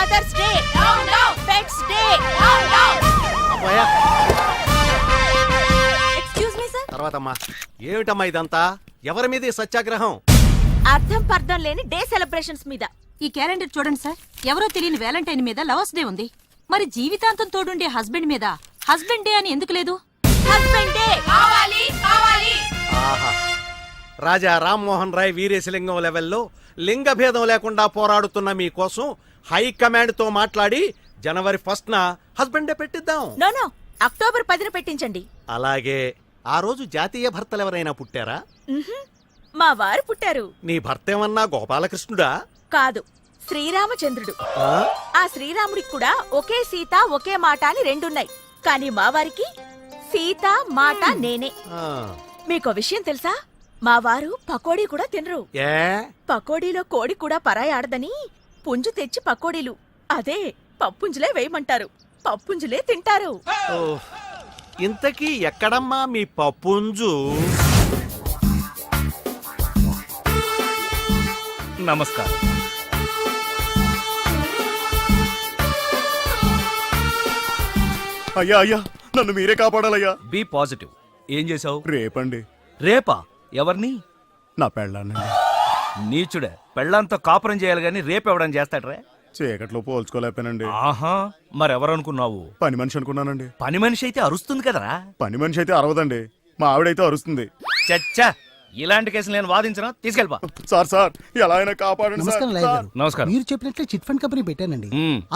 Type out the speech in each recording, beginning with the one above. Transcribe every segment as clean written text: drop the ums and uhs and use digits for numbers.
Fathers day, pets day. Excuse me sir. తర్వాతమ్మా ఏమిటమ్మా ఇదంతా? ఎవరి మీద ఈ సత్యాగ్రహం? అర్థం పర్థం లేని డే సెలబ్రేషన్స్ మీద. ఈ క్యాలెండర్ చూడండి సార్, ఎవరో తెలియని వ్యాలంటైన్ మీద లవర్స్ డే ఉంది. మరి జీవితాంతం తోడుండే హస్బెండ్ మీద హస్బెండ్ డే అని ఎందుకు లేదు? హస్బెండ్ డే కావాలి కావాలి. ఆహా, రాజా రామ్మోహన్ రాయ్ వీరేశలింగం లెవెల్లో లింగ భేదం లేకుండా పోరాడుతున్న మీకోసం హైకమాండ్ తో మాట్లాడి జనవరి 1న హస్బెండ్ డే పెట్టిద్దాం. నో, అక్టోబర్ 10న పెట్టించండి. అలాగే ఆ రోజు జాతీయ భర్తలు ఎవరైనా పుట్టారా? మా వారు పుట్టారు. నీ భర్త ఏమన్నా గోపాలకృష్ణుడా? కాదు, శ్రీరామచంద్రుడు. ఆ శ్రీరాముడికి కూడా ఒకే సీత ఒకే మాట అని రెండున్నాయి. కానీ మా వారికి సీత మాట నేనే. మీకో విషయం తెలుసా? మా వారు పకోడీ కూడా తినరు. పకోడీలో కోడి కూడా పరాయి ఆడదని పుంజు తెచ్చి పకోడీలు అదే పప్పుంజులే వేయమంటారు. పప్పుంజులే తింటారు. ఇంతకీ ఎక్కడమ్మా మీ పప్పుంజు? నమస్కారం. అయ్యా అయ్యా, నన్ను మీరే కాపాడాలయ్యా. Be positive. ఏం చేసావు? రేపండి. రేపా? ఎవరిని? నా పెళ్ళానండి. నీచుడే, పెళ్ళంతో కాపురం చేయాలి గాని రేపెవడం చేస్తాడ్రా? చీకట్లో పోల్చుకోలేకపోయానండి. ఆహా, మరెవరనుకున్నావు? పని మనిషి అనుకున్నానండి. పని మనిషి అయితే అరుస్తుంది కదరా. పని మనిషి అయితే అరవదండి, మా ఆవిడైతే అరుస్తుంది. చచ్చా, ఇలాంటి కేసులు నేను వాదించను. తీసుకెళ్ళిపా. సార్ ఎలా అయినా కాపాడండి. నమస్కారం లాయర్ గారు. నమస్కారం. మీరు చెప్పినట్లే చిట్ ఫండ్ కంపెనీ పెట్టానండి.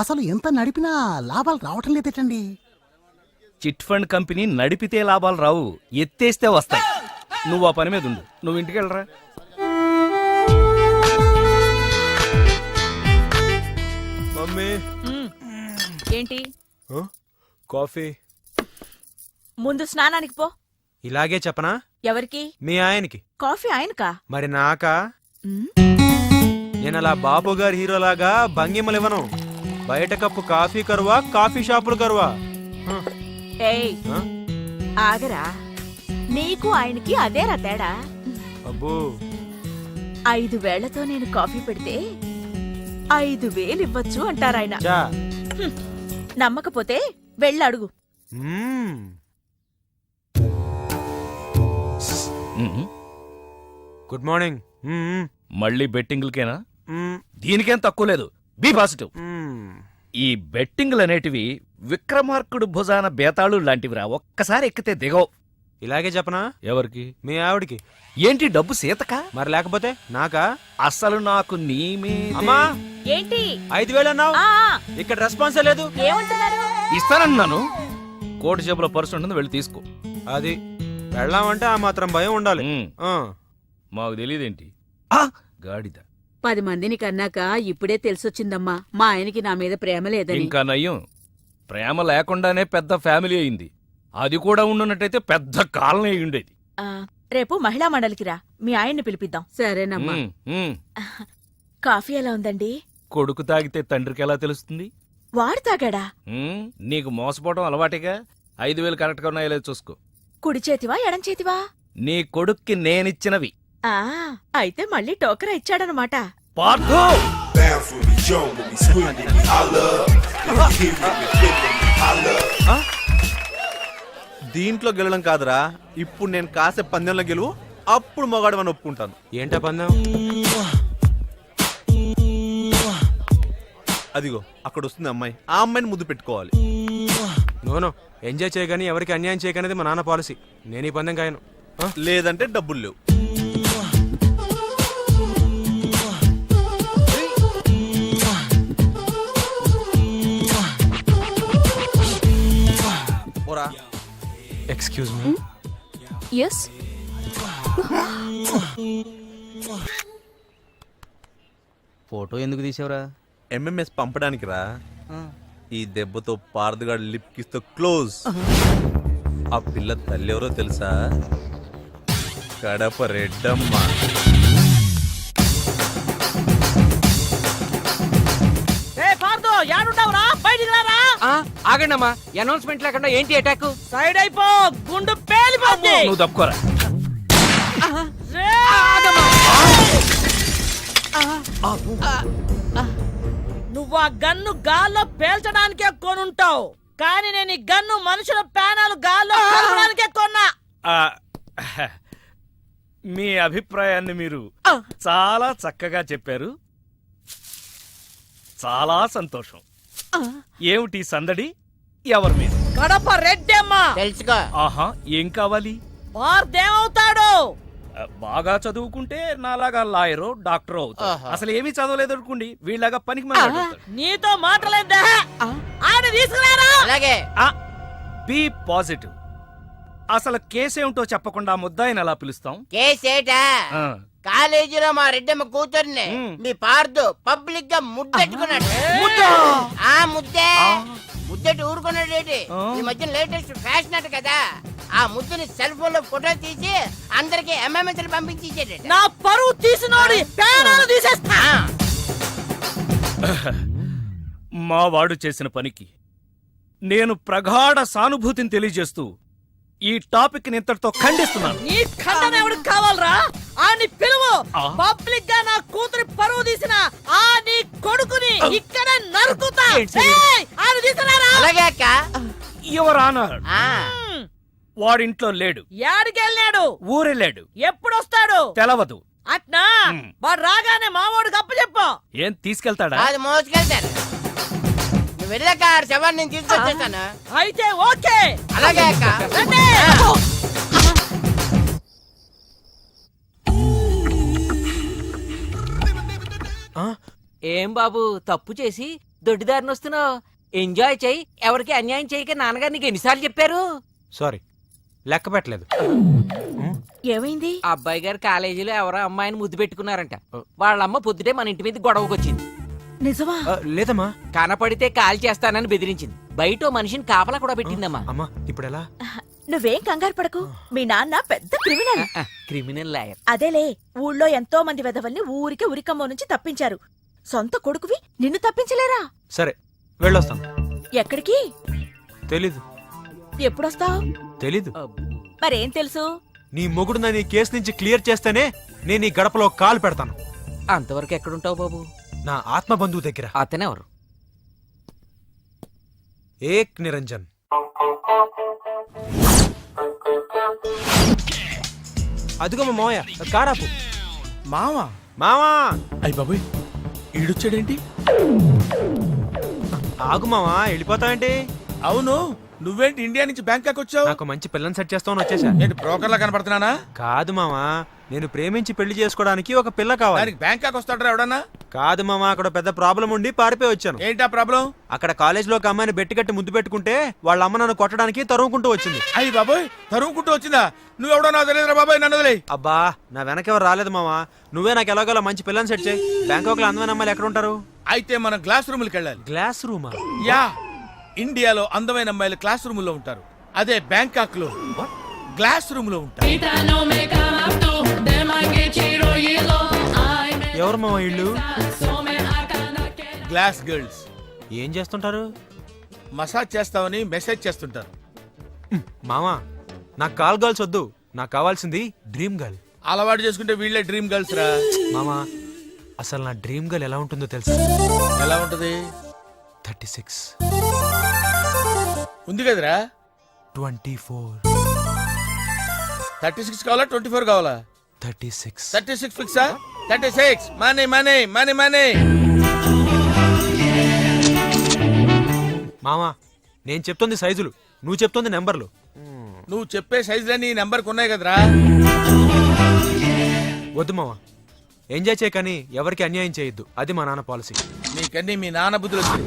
అసలు ఎంత నడిపినా లాభాలు రావటం లేదటండి. చిట్ ఫండ్ కంపెనీ నడిపితే లాభాలు రావు, ఎత్తేస్తే వస్తాయి. నువ్వు ఆ పని మీద ఉండు. నువ్వు ఇంటికి వెళ్ళరా. మమ్మీ ఏంటి? కాఫీ. ముందు స్నానానికి పో. ఇలాగే చెప్పనా? ఎవరికి? మీ ఆయనకి. కాఫీ ఆయనకా? మరి నాకా? నేను అలా బాబు గారి హీరోలాగా భంగిమలివ్వను. బయట కప్పు కాఫీ కరువా, కాఫీ షాపులు కరువా? ఏయ్ ఆగరా, నీకు ఆయనకి అదేరా తేడా. అబ్బో, 5 వేళ్లతో నేను కాఫీ పెడితే 5,000 ఇవ్వచ్చు అంటారాయన. చా. నమ్మకపోతే వెళ్ళడుగు. Good morning. మళ్ళీ బెట్టింగ్లకేనా? దీనికేం తక్కువ లేదు. Be positive. ఈ బెట్టింగ్లు అనేటివి విక్రమార్కుడు భుజాన బేతాళు లాంటివిరా. ఒక్కసారి ఎక్కితే దిగవు. ఇలాగే చెప్పనా? ఎవరికి? మీ ఆవిడికి. ఏంటి, డబ్బు సీతకా? మరి లేకపోతే నాకా? అసలు నాకు నీ అమ్మా, ఏంటి 5,000 అన్నావు? ఇక్కడ రెస్పాన్స్ లేదు. ఏమంటున్నారు? ఇస్తానన్నాను. కోటి జేబులో పర్సు ఉంటుంది, వెళ్ళి తీసుకో. అది వెళ్ళామంటే ఆ మాత్రం భయం ఉండాలి. మాకు తెలియదేంటి గాడిద. 10 మందిని కన్నాక ఇప్పుడే తెలిసొచ్చిందమ్మా మా ఆయనకి నా మీద ప్రేమ లేదని. ఇంకా నయ్యం, ప్రేమ లేకుండానే పెద్ద ఫ్యామిలీ అయింది. అది కూడా ఉండున్నట్టయితే పెద్ద కాలనీ అయి ఉండేది. రేపు మహిళా మండలికి రా, మీ ఆయన్ని పిలిపిద్దాం. సరేనమ్మా. కాఫీ ఎలా ఉందండి? కొడుకు తాగితే తండ్రికి ఎలా తెలుస్తుంది? వాడు తాగాడా? నీకు మోసపోవడం అలవాటిగా. 5,000 కరెక్ట్ గా ఉన్నాయో లేదో చూసుకో. కుడి చేతివా ఎడం చేతివా? నీ కొడుక్కి నేనిచ్చినవి. అయితే మళ్ళీ టోకరా ఇచ్చాడనమాట. దీంట్లో గెలడం కాదురా, ఇప్పుడు నేను కాసే పందెంలో గెలువు, అప్పుడు మొగాడమని ఒప్పుకుంటాను. ఏంటా పందెం? అదిగో అక్కడ వస్తుంది అమ్మాయి, ఆ అమ్మాయిని ముద్దు పెట్టుకోవాలి. నోనో, ఎంజాయ్ చేయగాని ఎవరికి అన్యాయం చేయకనేది మా నాన్న పాలసీ. నేను ఈ పందెం కాయను. లేదంటే డబ్బులు లేవు. Excuse me. yes ఫోటో ఎందుకు తీసావురా? ఎంఎంఎస్ పంపడానికి రా. ఈ దెబ్బతో పారదుగాడు లిప్ కిస్తో క్లోజ్. ఆ పిల్ల తల్లి ఎవరో తెలుసా? కడప రెడ్డమ్మ. ఆగండి అమ్మా, అనౌన్స్మెంట్ లేకుండా ఏంటి అటాక్? సైడ్ అయిపో, గుండు పేలిపోద్ది. నువ్వు తప్పుకోరా. నువ్వు ఆ గన్ను గాల్లో పేల్చడానికే కొనుంటావు, కానీ నేను ఈ గన్ను మనుషుల ప్రాణాలు గాల్లో కలపడానికే కొన్నా. ఆ, మీ అభిప్రాయాన్ని మీరు చాలా చక్కగా చెప్పారు. చాలా సంతోషం. ఏమిటి సందడి? ఎవరి మీద? కడప రెడ్డమ్మ తెలుసుకో. ఆహా, ఏం కావాలి? వార్దేమవుతాడు? బాగా చదువుకుంటే నాలాగా లాయరో డాక్టరో అవుతాడు. ఆహా. అసలు ఏమీ చదవలేదు అనుకోండి, వీళ్ళగా పనికి మాట్లాడతాడు. నీతో మాటలేదా? ఆయన తీసుకురారా. అలాగే. Be positive. అసలు కేసేమిటో చెప్పకుండా ముద్దాయిని ఎలా పిలుస్తాం? కేసేటా ఆ, కాలేజీలో మా రెడ్డమ్మ కూతుర్ని మీ పార్దు పబ్లిక్ గా ముద్దెట్టుకున్నాడు. ఆ ముద్దే ముద్దెట్టు ఊరుకున్నాడేటి. ఈ మధ్య లేటెస్ట్ ఫ్యాషన్ అట కదా, ఆ ముద్దుని సెల్ ఫోన్ లో ఫోటో తీసి అందరికి ఎంఎంఎస్ పంపించి ఇచ్చేట. నా పరువు తీసినోడి ప్రాణాలు తీసేస్తా. మా వాడు చేసిన పనికి నేను ప్రగాఢ సానుభూతిని తెలియజేస్తూ ఈ టాపిక్ ని ఇంతటితో ఖండిస్తున్నాను. నీ ఖండన ఎవరికి కావాలరా? ఆని పిలువు. ఆ? పబ్లిక్ గా నా కూతురి పరువు తీసిన ఆ నీ కొడుకుని ఇక్కడే నరుకుతా. ఆయన తీసుకురారా. అలాగే అక్క. యువర్ ఆనర్, ఆ, వాడింట్లో లేడు, యాడికెళ్ళాడు? ఊరెళ్ళాడు, ఎప్పుడొస్తాడు? తెలవదు. అట్నా? వాడు రాగానే మామూడు గప్ప చెప్పు. ఏం తీసుకెళ్తాడా? అది మోసుకెళ్తారు. నువ్వు వెళ్ళాక ఆ శవాన్ని నేను తీసుకొచ్చేస్తాను. అయితే ఓకే. అలాగే అక్క. రండి. ఏం బాబు తప్పు చేసి దొడ్డిదారిని వస్తున్నావు? ఎంజాయ్ చెయ్యి, ఎవరికి అన్యాయం చేయక నాన్నగారు నీకు ఎన్నిసార్లు చెప్పారు? సారీ, లెక్క పెట్టలేదు. ఏమైంది? అబ్బాయి గారు కాలేజీలో ఎవరో అమ్మాయిని ముద్దు పెట్టుకున్నారంట. వాళ్ళమ్మ పొద్దుటే మన ఇంటి మీద గొడవకు వచ్చింది. నిజమా? లేదమ్మా. కనపడితే కాల్ చేస్తానని బెదిరించింది. బయట ఓ మనిషిని కాపలా కూడా పెట్టిందమ్మా. అమ్మా ఇప్పుడు ఎలా? నువ్వేం కంగారు పడకు. మీ నాన్న పెద్ద క్రిమినల్. Criminal lawyer. అదేలే, ఊళ్ళో ఎంతో మంది వెధవల్ని ఊరికే ఉరికమ్మో నుంచి తప్పించారు. సొంత కొడుకువి నిన్ను తప్పించలేరా? సరే వెళ్ళొస్తాను. ఎక్కడికి? తెలీదు. ఎప్పుడొస్తావు? తెలీదు. మరేం తెలుసు? నీ మొగుడు నన్ను ఈ కేసు నుంచి క్లియర్ చేస్తేనే నేను ఈ గడపలో కాలు పెడతాను. అంతవరకు ఎక్కడుంటావు బాబు? నా ఆత్మ బంధువు దగ్గర. అతనెవరు? ఏక్ నిరంజన్. అదిగో మా మావయ్య, కారాపు. మావా మావా అయ్య బాబోయ్, ఈడొచ్చాడేంటి? ఆగు మావా, వెళ్ళిపోతావేంటి? అవును, నువ్వేంటి ఇండియా నుంచి బ్యాంకాక్ వచ్చావు? నాకు మంచి పిల్లని సెట్ చేస్తామని వచ్చేసా. ఏంటి బ్రోకర్లా కనపడుతున్నానా? కాదు మావా, నేను ప్రేమించి పెళ్లి చేసుకోవడానికి ఒక పిల్ల కావాలి. దానికి బ్యాంకాక్ వస్తాడరా ఎవడన్నా? కాదు మావా, అక్కడ పెద్ద ప్రాబ్లం ఉండి పారిపోయి వచ్చాను. ఏంటా ప్రాబ్లం? అక్కడ కాలేజీలో ఒక అమ్మాయిని బెట్టి కట్టి ముద్దు పెట్టుకుంటే వాళ్ళ అమ్మ నన్ను కొట్టడానికి తరుముకుంటూ వచ్చింది. అయ్యి బాబోయ్, తరుముకుంటూ వచ్చిందా? నువ్వెవడో నాకు తెలియదురా బాబాయ్, నన్ను వదిలేయ్. అబ్బా, నా వెనకెవరు రాలేదు మావా. నువ్వే నాకు ఎలాగోలా మంచి పిల్లని సెట్ చేయి. బ్యాంకాక్ లో అందమైన అమ్మాయిలు ఎక్కడ ఉంటారు? అయితే మనం క్లాస్ రూమ్కి వెళ్ళాలి. గ్లాస్ రూమా? యా, ఇండియాలో అందమైన అమ్మాయిలు క్లాస్ రూమ్ లో ఉంటారు. అదే బ్యాంకాక్ లో గ్లాస్ రూమ్ లో ఉంటారు. ఎవరు మావా ఇళ్ళు? Glass girls. ఏం చేస్తుంటారు? మసాజ్ చేస్తామని మెసేజ్ చేస్తుంటారు. మావా, నాకు కాల్ గర్ల్స్ వద్దు, నాకు కావాల్సింది డ్రీమ్ గర్ల్. అలవాటు చేసుకుంటే వీళ్ళే డ్రీమ్ గర్ల్స్ రా. మామా, అసలు నా డ్రీమ్ గర్ల్ ఎలా ఉంటుందో తెలుసా? ఎలా ఉంటది? 36, ఉంది కదరా. 24, 36 కావాలా 24 కావాలా? 36. 36 ఫిక్సా? 36 మనీ మనీ మనీ మనీ. మామా, నేను చెప్తుంది సైజులు, నువ్వు చెప్తుంది నెంబర్లు. నువ్వు చెప్పే సైజులన్నీ ఈ నెంబర్కి ఉన్నాయి కదరా. వద్దు మామా, ఎంజాయ్ చేయకని ఎవరికి అన్యాయం చేయొద్దు, అది మా నాన్న పాలసీ. నీకన్నీ మీ నాన్న బుద్ధులు వచ్చాయి.